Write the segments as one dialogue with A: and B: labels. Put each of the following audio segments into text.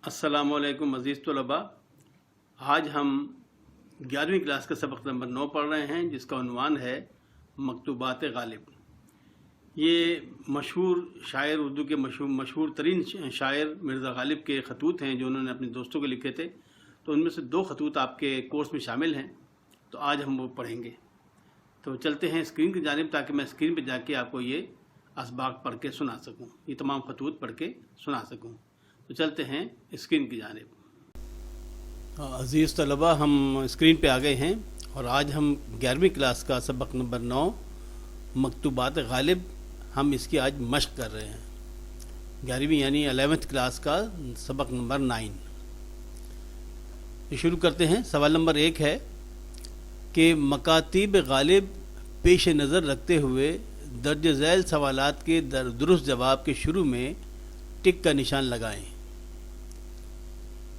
A: السلام علیکم عزیز طلباء، آج ہم 11ویں کلاس کا سبق نمبر 9 پڑھ رہے ہیں، جس کا عنوان ہے مکتوبات غالب۔ یہ مشہور شاعر، اردو کے مشہور ترین شاعر مرزا غالب کے خطوط ہیں جو انہوں نے اپنے دوستوں کو لکھے تھے۔ تو ان میں سے 2 خطوط آپ کے کورس میں شامل ہیں، تو آج ہم وہ پڑھیں گے۔ تو چلتے ہیں اسکرین کی جانب، تاکہ میں اسکرین پہ جا کے آپ کو یہ اسباق پڑھ کے سنا سکوں، یہ تمام خطوط پڑھ کے سنا سکوں۔ تو چلتے ہیں اسکرین کی جانب۔ عزیز طلباء، ہم اسکرین پہ آ گئے ہیں اور آج ہم 11ویں کلاس کا سبق نمبر 9 مکتوبات غالب، ہم اس کی آج مشق کر رہے ہیں۔ 11ویں یعنی 11ویں کلاس کا سبق نمبر 9۔ یہ شروع کرتے ہیں۔ سوال نمبر 1 ہے کہ مکاتیب غالب پیش نظر رکھتے ہوئے درج ذیل سوالات کے درست جواب کے شروع میں ٹک کا نشان لگائیں۔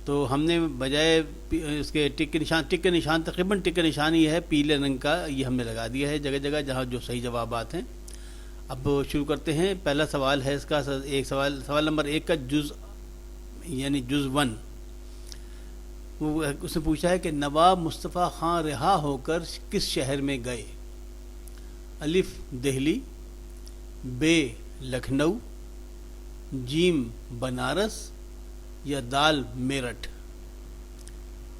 A: تو ہم نے بجائے اس کے ٹک کا نشان تقریباً ٹک کا نشان یہ ہے پیلے رنگ کا، یہ ہم نے لگا دیا ہے جگہ جگہ جہاں جو صحیح جوابات ہیں۔ اب شروع کرتے ہیں۔ پہلا سوال ہے اس کا سوال نمبر 1 کا جز یعنی جز 1۔ اس نے پوچھا ہے کہ نواب مصطفیٰ خان رہا ہو کر کس شہر میں گئے؟ الف دہلی، بے لکھنؤ، جیم بنارس یا دال میرٹھ؟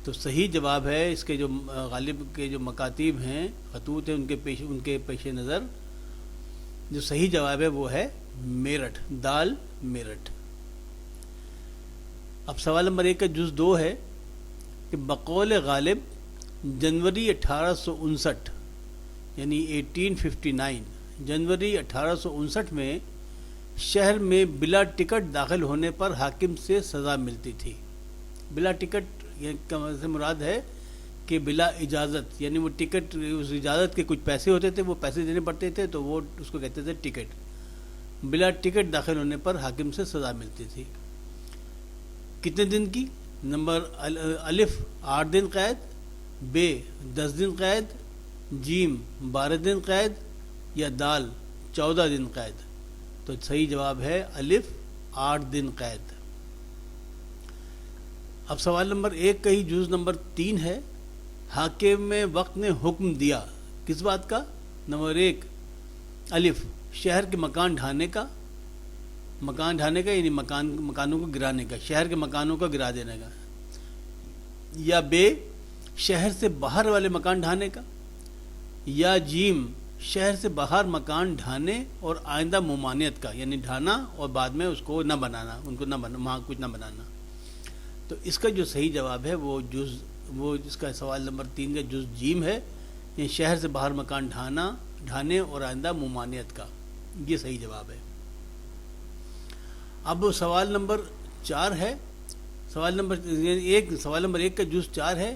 A: تو صحیح جواب ہے اس کے جو غالب کے جو مکاتیب ہیں، خطوط ہیں، ان کے پیش نظر جو صحیح جواب ہے وہ ہے میرٹھ، دال میرٹھ۔ اب سوال نمبر 1 کا جز 2 ہے کہ بقول غالب جنوری 1859 یعنی 1859 جنوری 1859 میں شہر میں بلا ٹکٹ داخل ہونے پر حاکم سے سزا ملتی تھی۔ بلا ٹکٹ سے مراد ہے کہ بلا اجازت، یعنی وہ ٹکٹ، اس اجازت کے کچھ پیسے ہوتے تھے، وہ پیسے دینے پڑتے تھے، تو وہ اس کو کہتے تھے ٹکٹ۔ بلا ٹکٹ داخل ہونے پر حاکم سے سزا ملتی تھی۔ کتنے دن کی؟ نمبر الف 8 دن قید، بے 10 دن قید، جیم 12 دن قید یا دال 14 دن قید؟ تو صحیح جواب ہے الف 8 دن قید۔ اب سوال نمبر 1 کا ہی جز نمبر 3 ہے۔ حاکم وقت نے حکم دیا کس بات کا؟ نمبر 1 الف شہر کے مکان ڈھانے کا یعنی مکانوں کو گرانے کا، شہر کے مکانوں کو گرا دینے کا، یا بے شہر سے باہر والے مکان ڈھانے کا، یا جیم شہر سے باہر مکان ڈھانے اور آئندہ ممانعت کا، یعنی ڈھانا اور بعد میں اس کو نہ بنانا، وہاں کچھ نہ بنانا۔ تو اس کا جو صحیح جواب ہے وہ اس کا سوال نمبر 3 کا جز جیم ہے، یعنی شہر سے باہر مکان ڈھانے اور آئندہ ممانعت کا، یہ صحیح جواب ہے۔ اب سوال نمبر 4 ہے۔ سوال نمبر 1 کا جز 4 ہے۔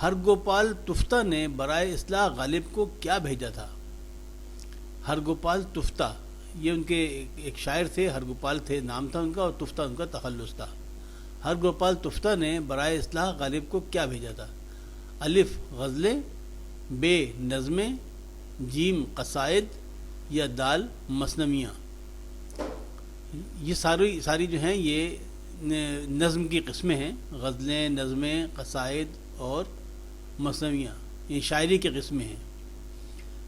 A: ہرگوپال تفتہ نے برائے اصلاح غالب کو کیا بھیجا تھا؟ ہرگوپال تفتہ یہ ان کے ایک شاعر تھے، ہرگوپال تھے نام تھا ان کا، اور تفتہ ان کا تخلص تھا۔ ہرگوپال تفتہ نے برائے اصلاح غالب کو کیا بھیجا تھا؟ الف غزلیں، بے نظمیں، جیم قصائد یا دال مثنویاں؟ یہ ساری جو ہیں یہ نظم کی قسمیں ہیں، غزلیں، نظمیں، قصائد اور مثنویاں، یہ شاعری کی قسمیں ہیں۔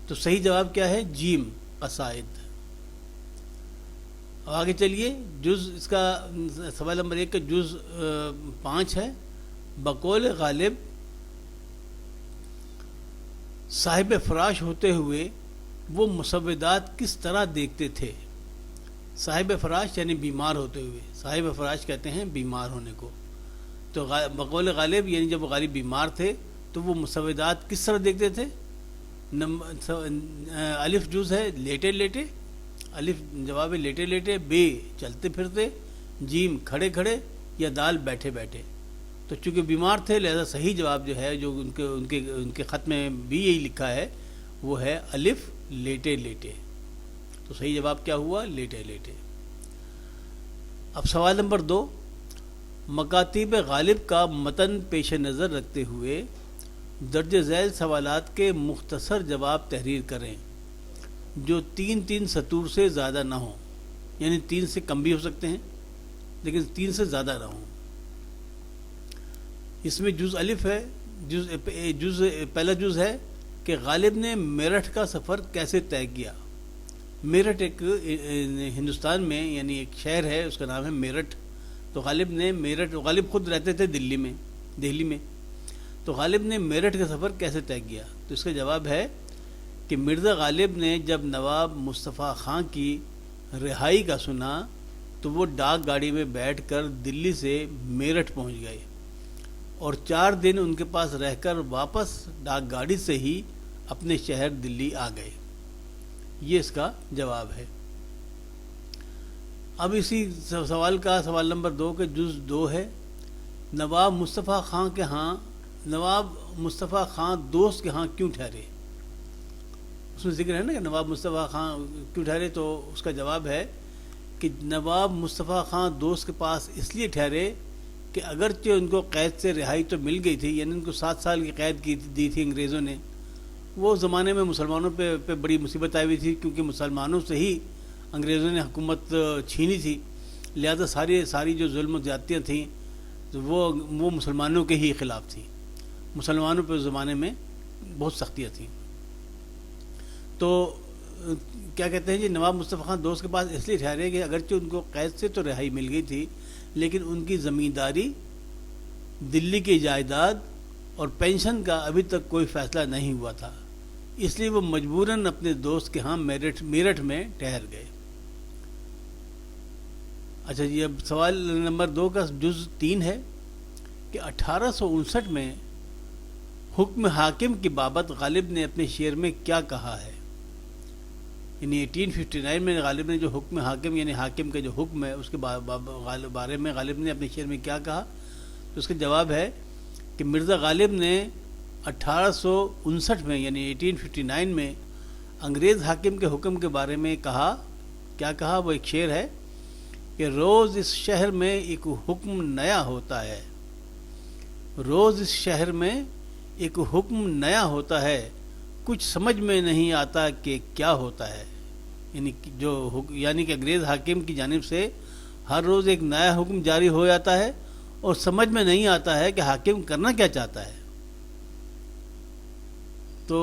A: تو صحیح جواب کیا ہے؟ جیم قصائد۔ اب آگے چلیے، جز اس کا سوال نمبر 1 کا جز 5 ہے۔ بقول غالب صاحب فراش ہوتے ہوئے وہ مسودات کس طرح دیکھتے تھے؟ صاحب فراش یعنی بیمار ہوتے ہوئے، صاحب فراش کہتے ہیں بیمار ہونے کو۔ تو بقول غالب یعنی جب غالب بیمار تھے تو وہ مسودات کس طرح دیکھتے تھے؟ الف جز ہے لیٹے لیٹے، الف جواب ہے لیٹے لیٹے، بے چلتے پھرتے، جیم کھڑے کھڑے یا دال بیٹھے بیٹھے؟ تو چونکہ بیمار تھے لہذا صحیح جواب جو ہے، جو ان کے خط میں بھی یہی لکھا ہے، وہ ہے الف لیٹے لیٹے۔ تو صحیح جواب کیا ہوا؟ لیٹے لیٹے۔ اب سوال نمبر 2، مکاتیب غالب کا متن پیش نظر رکھتے ہوئے درج ذیل سوالات کے مختصر جواب تحریر کریں جو 3 سطور سے زیادہ نہ ہوں، یعنی 3 سے کم بھی ہو سکتے ہیں لیکن 3 سے زیادہ نہ ہوں۔ اس میں جز الف ہے. پہلا جز ہے کہ غالب نے میرٹھ کا سفر کیسے طے کیا. میرٹھ ایک ہندوستان میں یعنی ایک شہر ہے، اس کا نام ہے میرٹھ. تو غالب خود رہتے تھے دہلی میں. تو غالب نے میرٹھ کا سفر کیسے طے کیا؟ تو اس کا جواب ہے کہ مرزا غالب نے جب نواب مصطفیٰ خان کی رہائی کا سنا تو وہ ڈاک گاڑی میں بیٹھ کر دلی سے میرٹھ پہنچ گئے اور 4 دن ان کے پاس رہ کر واپس ڈاک گاڑی سے ہی اپنے شہر دلی آ گئے. یہ اس کا جواب ہے. اب اسی سوال نمبر 2 کے جز 2 ہے. نواب مصطفیٰ خان دوست کے ہاں کیوں ٹھہرے؟ اس میں ذکر ہے نا کہ نواب مصطفیٰ خان کیوں ٹھہرے. تو اس کا جواب ہے کہ نواب مصطفیٰ خان دوست کے پاس اس لیے ٹھہرے کہ اگرچہ ان کو قید سے رہائی تو مل گئی تھی، یعنی ان کو 7 سال کی قید دی تھی انگریزوں نے. وہ زمانے میں مسلمانوں پہ بڑی مصیبت آئی ہوئی تھی، کیونکہ مسلمانوں سے ہی انگریزوں نے حکومت چھینی تھی. لہذا ساری جو ظلم و زیادتیاں تھیں وہ مسلمانوں کے ہی خلاف تھیں. مسلمانوں پہ اس زمانے میں بہت سختیاں تھیں. تو کیا کہتے ہیں جی، نواب مصطفیٰ خان دوست کے پاس اس لیے ٹھہرے کہ اگرچہ ان کو قید سے تو رہائی مل گئی تھی، لیکن ان کی زمینداری، دلی کی جائیداد اور پینشن کا ابھی تک کوئی فیصلہ نہیں ہوا تھا. اس لیے وہ مجبوراً اپنے دوست کے ہاں میرٹھ میں ٹھہر گئے. اچھا جی، اب سوال نمبر 2 کا جز 3 ہے کہ 1859 میں حکم حاکم کی بابت غالب نے اپنے شعر میں کیا کہا ہے؟ یعنی 1859 میں غالب نے جو حکم حاکم یعنی حاکم کا جو حکم ہے اس کے بارے میں غالب نے اپنے شعر میں کیا کہا؟ تو اس کا جواب ہے کہ مرزا غالب نے 1859 میں یعنی 1859 میں انگریز حاکم کے حکم کے بارے میں کہا. کیا کہا؟ وہ ایک شعر ہے کہ روز اس شہر میں ایک حکم نیا ہوتا ہے، روز اس شہر میں ایک حکم نیا ہوتا ہے، کچھ سمجھ میں نہیں آتا کہ کیا ہوتا ہے. یعنی کہ انگریز حاکم کی جانب سے ہر روز ایک نیا حکم جاری ہو جاتا ہے اور سمجھ میں نہیں آتا ہے کہ حاکم کرنا کیا چاہتا ہے. تو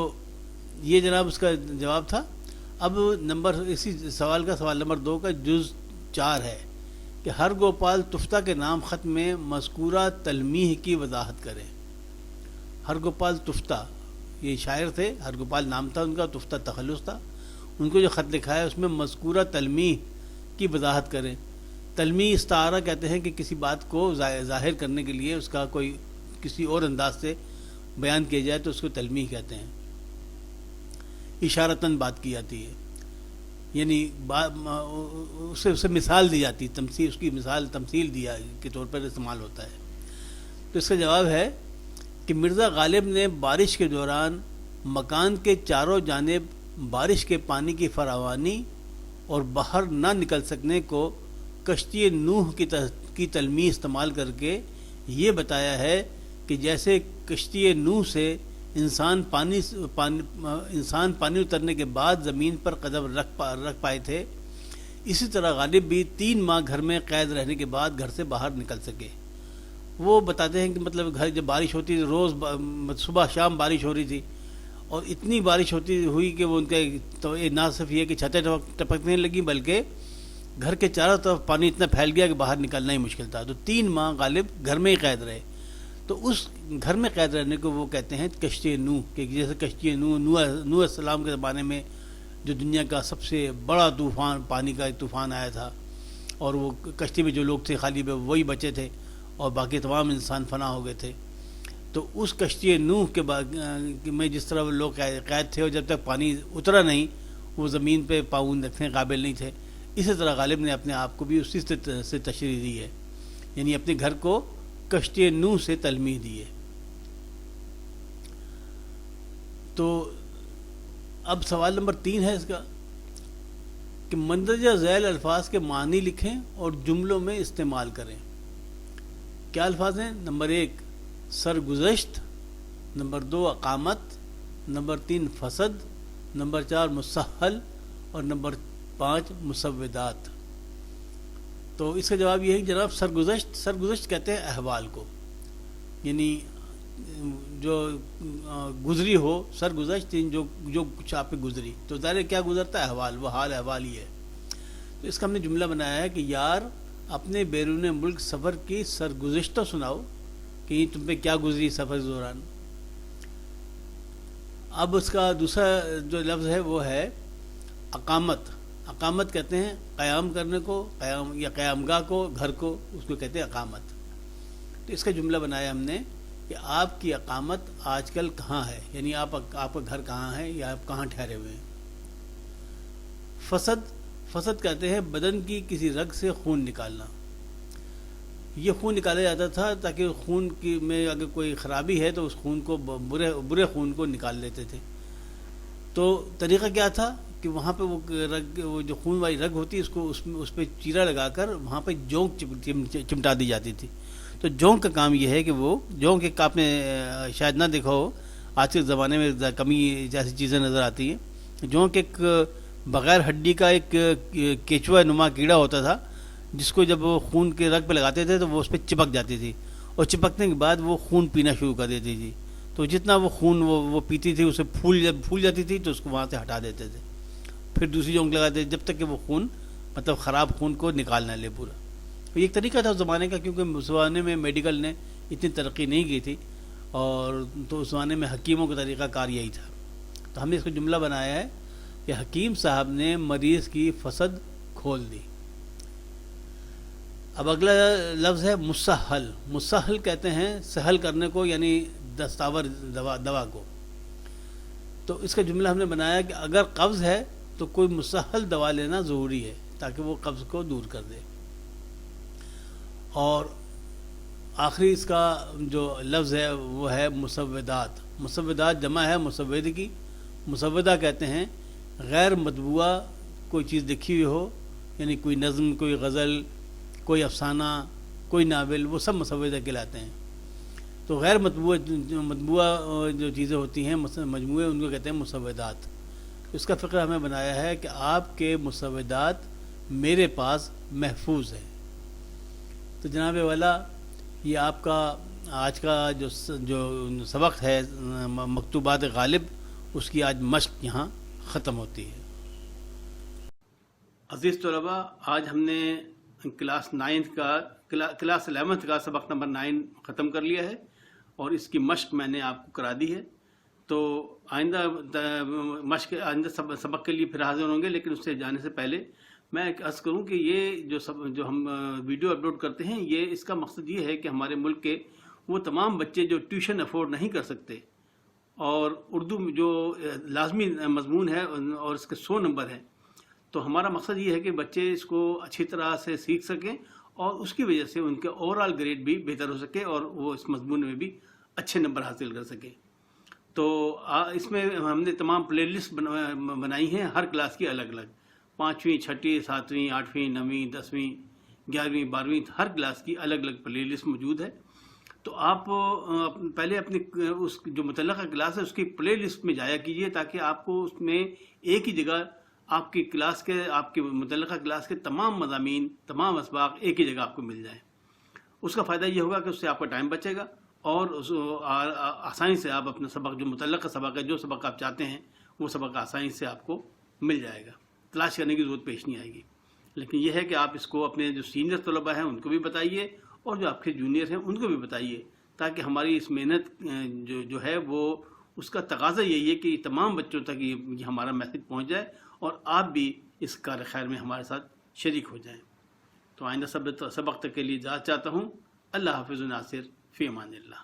A: یہ جناب اس کا جواب تھا. اب اسی سوال نمبر 2 کا جز 4 ہے کہ ہر گوپال تفتہ کے نام خط میں مذکورہ تلمیح کی وضاحت کریں. ہر گوپال تفتہ یہ شاعر تھے، ہر گوپال نام تھا ان کا، تفتہ تخلص تھا. ان کو جو خط لکھا ہے اس میں مذکورہ تلمیح کی وضاحت کریں. تلمیح استعارہ کہتے ہیں کہ کسی بات کو ظاہر کرنے کے لیے اس کا کوئی کسی اور انداز سے بیان کیا جائے تو اس کو تلمیح کہتے ہیں. اشارتاً بات کی جاتی ہے، یعنی اسے مثال دی جاتی ہے، اس کی مثال تمثیل دیا کے طور پر استعمال ہوتا ہے. تو اس کا جواب ہے کہ مرزا غالب نے بارش کے دوران مکان کے چاروں جانب بارش کے پانی کی فراوانی اور باہر نہ نکل سکنے کو کشتی نوح کی تلمیح استعمال کر کے یہ بتایا ہے کہ جیسے کشتی نوح سے انسان پانی اترنے کے بعد زمین پر قدم رکھ پائے تھے، اسی طرح غالب بھی 3 ماہ گھر میں قید رہنے کے بعد گھر سے باہر نکل سکے. وہ بتاتے ہیں کہ مطلب گھر جب بارش ہوتی تھی، روز صبح شام بارش ہو رہی تھی اور اتنی بارش ہوئی کہ وہ ان کے تو نہ صرف یہ کہ چھتیں ٹپکنے لگیں بلکہ گھر کے چاروں طرف پانی اتنا پھیل گیا کہ باہر نکلنا ہی مشکل تھا. تو 3 ماہ غالب گھر میں ہی قید رہے. تو اس گھر میں قید رہنے کو وہ کہتے ہیں کشتی نوح، کہ جیسے کشتی نوح السلام کے زمانے میں جو دنیا کا سب سے بڑا طوفان، پانی کا ایک طوفان آیا تھا اور وہ کشتی میں جو لوگ تھے خالی وہی بچے تھے اور باقی تمام انسان فنا ہو گئے تھے. تو اس کشتی نوح کے میں جس طرح وہ لوگ قید تھے اور جب تک پانی اترا نہیں وہ زمین پہ پاؤں رکھنے قابل نہیں تھے، اسی طرح غالب نے اپنے آپ کو بھی اسی سے تشریح دی ہے، یعنی اپنے گھر کو کشتی نوح سے تلمیح دی ہے. تو اب سوال نمبر 3 ہے اس کا کہ مندرجہ ذیل الفاظ کے معنی لکھیں اور جملوں میں استعمال کریں. کیا الفاظ ہیں؟ نمبر 1 سرگزشت، نمبر 2 اقامت، نمبر 3 فسد، نمبر 4 مسہل اور نمبر 5 مسودات. تو اس کا جواب یہ ہے کہ جناب سرگزشت کہتے ہیں احوال کو. یعنی جو گزری ہو، سرگزشت جو کچھ آپ پہ گزری، تو ظاہر کیا گزرتا ہے؟ احوال، وہ حال احوال ہی ہے. تو اس کا ہم نے جملہ بنایا ہے کہ یار اپنے بیرون ملک سفر کی سرگزشت تو سناؤ کہ تم پہ کیا گزری سفر دوران. اب اس کا دوسرا جو لفظ ہے وہ ہے اقامت. اقامت کہتے ہیں قیام کرنے کو، قیام یا قیام گاہ کو، گھر کو، اس کو کہتے ہیں اقامت. تو اس کا جملہ بنایا ہم نے کہ آپ کی اقامت آج کل کہاں ہے، یعنی آپ کا گھر کہاں ہے یا آپ کہاں ٹھہرے ہوئے ہیں. فسد کہتے ہیں بدن کی کسی رگ سے خون نکالنا. یہ خون نکالا جاتا تھا تاکہ خون میں اگر کوئی خرابی ہے تو اس خون کو، برے خون کو نکال لیتے تھے. تو طریقہ کیا تھا کہ وہاں پہ وہ جو خون والی رگ ہوتی ہے اس پہ چیرا لگا کر وہاں پہ جونک چمٹا دی جاتی تھی. تو جونک کا کام یہ ہے کہ وہ جونک ایک آپ نے شاید نہ دیکھا ہو، آج کے زمانے میں کمی جیسی چیزیں نظر آتی ہیں. جونک ایک بغیر ہڈی کا ایک کیچوا نما کیڑا ہوتا تھا جس کو جب وہ خون کے رگ پہ لگاتے تھے تو وہ اس پہ چپک جاتی تھی، اور چپکنے کے بعد وہ خون پینا شروع کر دیتی تھی. تو جتنا وہ خون وہ پیتی تھی اسے پھول جاتی تھی تو اس کو وہاں سے ہٹا دیتے تھے، پھر دوسری جونک لگاتے تھے جب تک کہ وہ خون، مطلب خراب خون کو نکال نہ لے پورا. یہ ایک طریقہ تھا اس زمانے کا، کیونکہ اس زمانے میں میڈیکل نے اتنی ترقی نہیں کی تھی، اور تو اس زمانے میں حکیموں کا طریقہ کار یہی تھا. تو ہم نے اس کو جملہ بنایا ہے کہ حکیم صاحب نے مریض کی فسد کھول دی. اب اگلا لفظ ہے مسہل. مسہل کہتے ہیں سہل کرنے کو، یعنی دستاور دوا کو. تو اس کا جملہ ہم نے بنایا کہ اگر قبض ہے تو کوئی مسہل دوا لینا ضروری ہے تاکہ وہ قبض کو دور کر دے. اور آخری اس کا جو لفظ ہے وہ ہے مسودات. مسودات جمع ہے مسود کی. مسودہ کہتے ہیں غیر مطبوعہ کوئی چیز لکھی ہوئی ہو، یعنی کوئی نظم، کوئی غزل، کوئی افسانہ، کوئی ناول، وہ سب مسودہ کہلاتے ہیں. تو غیر مطبوعہ جو چیزیں ہوتی ہیں مجموعے، ان کو کہتے ہیں مسودات. اس کا فقرہ ہمیں بنایا ہے کہ آپ کے مسودات میرے پاس محفوظ ہیں. تو جناب والا، یہ آپ کا آج کا جو سبق ہے مکتوبات غالب، اس کی آج مشق یہاں ختم ہوتی ہے. عزیز طلباء، آج ہم نے کلاس 11 کا سبق نمبر 9 ختم کر لیا ہے، اور اس کی مشق میں نے آپ کو کرا دی ہے. تو آئندہ سبق کے لیے پھر حاضر ہوں گے، لیکن اس سے جانے سے پہلے میں ایک عرض کروں کہ یہ جو ہم ویڈیو اپلوڈ کرتے ہیں، اس کا مقصد یہ ہے کہ ہمارے ملک کے وہ تمام بچے جو ٹیوشن افورڈ نہیں کر سکتے، اور اردو جو لازمی مضمون ہے اور اس کے 100 نمبر ہیں، تو ہمارا مقصد یہ ہے کہ بچے اس کو اچھی طرح سے سیکھ سکیں، اور اس کی وجہ سے ان کے اوور آل گریڈ بھی بہتر ہو سکے، اور وہ اس مضمون میں بھی اچھے نمبر حاصل کر سکیں. تو اس میں ہم نے تمام پلے لسٹ بنائی ہیں ہر کلاس کی الگ الگ، 5ویں، 6ٹھی، 7ویں، 8ویں، 9ویں، 10ویں، 11ویں، 12ویں، ہر کلاس کی الگ الگ پلے لسٹ موجود ہے. تو آپ پہلے اپنی اس جو متعلقہ کلاس ہے اس کی پلے لسٹ میں جایا کیجئے، تاکہ آپ کو اس میں ایک ہی جگہ آپ کی متعلقہ کلاس کے تمام مضامین، تمام اسباق ایک ہی جگہ آپ کو مل جائیں. اس کا فائدہ یہ ہوگا کہ اس سے آپ کا ٹائم بچے گا، اور آسانی سے آپ اپنا سبق، جو متعلقہ سبق ہے، جو سبق آپ چاہتے ہیں وہ سبق آسانی سے آپ کو مل جائے گا، تلاش کرنے کی ضرورت پیش نہیں آئے گی. لیکن یہ ہے کہ آپ اس کو اپنے جو سینئر طلباء ہیں ان کو بھی بتائیے، اور جو آپ کے جونیئر ہیں ان کو بھی بتائیے، تاکہ ہماری اس محنت جو ہے وہ، اس کا تقاضا یہی ہے کہ تمام بچوں تک یہ ہمارا میسج پہنچ جائے، اور آپ بھی اس کار خیر میں ہمارے ساتھ شریک ہو جائیں. تو آئندہ سبق تک کے لیے اجازت چاہتا ہوں. اللہ حافظ. ناصر فی امان اللہ.